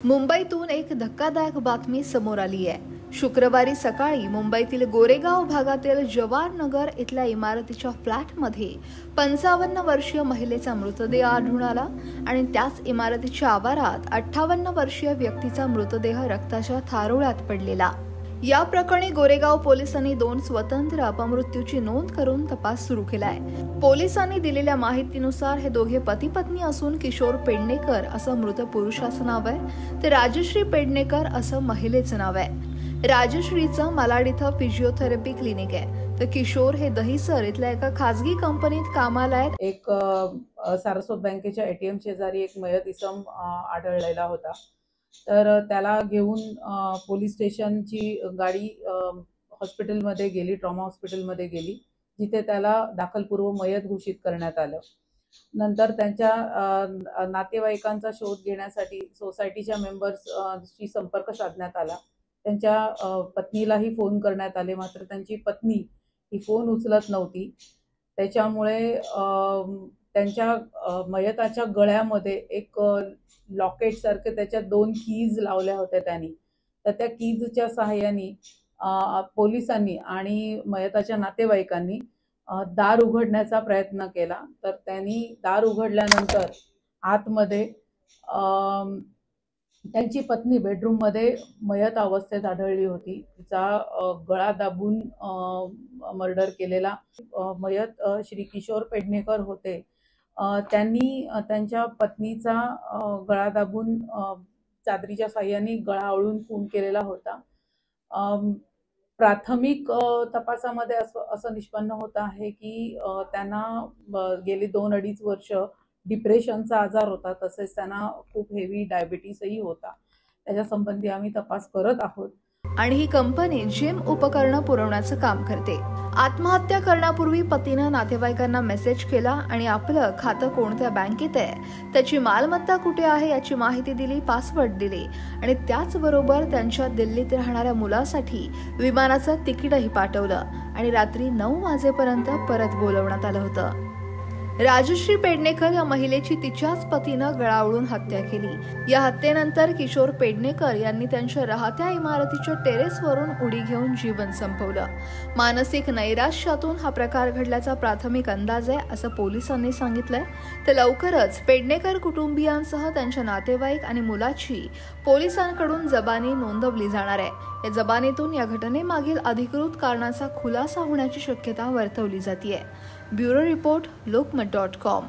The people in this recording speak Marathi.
मुंबईतून एक धक्कादायक बातमी समोर आली आहे। शुक्रवारी सकाळी मुंबईतील गोरेगाव भागातील जवाहरनगर इथल्या इमारतीच्या फ्लॅटमध्ये 55 वर्षीय महिलेचा मृतदेह आढळून आला आणि त्याच इमारतीच्या आवारात 58 वर्षीय व्यक्तीचा मृतदेह रक्ताच्या थारोळ्यात पडलेला। या प्रकरणी गोरेगाव पोलिसांनी 2 स्वतंत्र अपमृत्यूची नोंद करून तपास सुरू केलाय। पोलिसांनी दिलेल्या माहितीनुसार हे दोघे पती पत्नी असून किशोर पेडणेकर असं मृत पुरुषाचं नाव आहे तर राजश्री पेडणेकर असं महिलेचं नाव आहे। राजश्रीचं मालाड इथं फिजिओथेरपी क्लिनिक आहे तर किशोर हे दहिसर इथल्या एका खासगी कंपनीत कामाला आहेत। एक सारस्वत बँकेच्या एटीएम शेजारी एक मयत इसम आढळलेला होता, तर त्याला घेऊन पोलीस स्टेशनची गाडी हॉस्पिटलमध्ये गेली, ट्रॉमा हॉस्पिटलमध्ये गेली, जिथे त्याला दाखलपूर्व मयत घोषित करण्यात आलं। नंतर त्यांच्या नातेवाईकांचा शोध घेण्यासाठी सोसायटीच्या मेंबर्सशी संपर्क साधण्यात आला। त्यांच्या पत्नीलाही फोन करण्यात आले, मात्र त्यांची पत्नी ही फोन उचलत नव्हती। त्याच्यामुळे त्यांच्या मयताच्या गळ्यामध्ये एक लॉकेट सारखे त्याच्या 2 कीज लावल्या होत्या त्यांनी। तर त्या कीजच्या सहाय्याने पोलिसांनी आणि मयताच्या नातेवाईकांनी दार उघडण्याचा प्रयत्न केला। तर त्यांनी दार उघडल्यानंतर आतमध्ये त्यांची पत्नी बेडरूम मध्ये मयत अवस्थेत आढळली होती। तिचा गळा दाबून मर्डर केलेला मयत श्री किशोर पेडणेकर होते। त्यांनी त्यांच्या पत्नीचा गळा दाबून चादरीच्या साहाय्याने गळा आवळून खून केलेला होता। प्राथमिक तपासामध्ये असं निष्पन्न होत आहे की त्यांना गेली 2-2.5 वर्ष डिप्रेशनचा आजार होता, तसेच त्यांना खूप हेवी डायबिटीसही होता। त्याच्या संबंधी आम्ही तपास करत आहोत। आणि ही कंपनी जिम उपकरणं पुरवण्याचं काम करते। आत्महत्या करण्यापूर्वी पतीनं नातेवाईकांना मेसेज केला आणि आपलं खातं कोणत्या बँकेत आहे, त्याची मालमत्ता कुठे आहे याची माहिती दिली, पासवर्ड दिले आणि त्याचबरोबर त्यांच्या दिल्लीत राहणाऱ्या मुलासाठी विमानाचं तिकीटही पाठवलं आणि रात्री 9 वाजेपर्यंत परत बोलवण्यात आलं होतं। राजश्री पेडणेकर या महिलेची तिच्याच पतीनं गळावळून हत्या केली। या हत्येनंतर किशोर पेडणेकर यांनी त्यांच्या राहत्या इमारतीच्या टेरेसवरून उडी घेऊन जीवन संपवलं। मानसिक नैराश्यातून हा प्रकार घडल्याचा प्राथमिक अंदाज आहे असं पोलिसांनी सांगितलंय। तर लवकरच पेडणेकर कुटुंबियांसह त्यांच्या नातेवाईक आणि मुलाची पोलिसांकडून जबानी नोंदवली जाणार आहे। या जबानीतून या घटनेमागील अधिकृत कारणाचा खुलासा होण्याची शक्यता वर्तवली जाते। Bureau report, lokmat.com।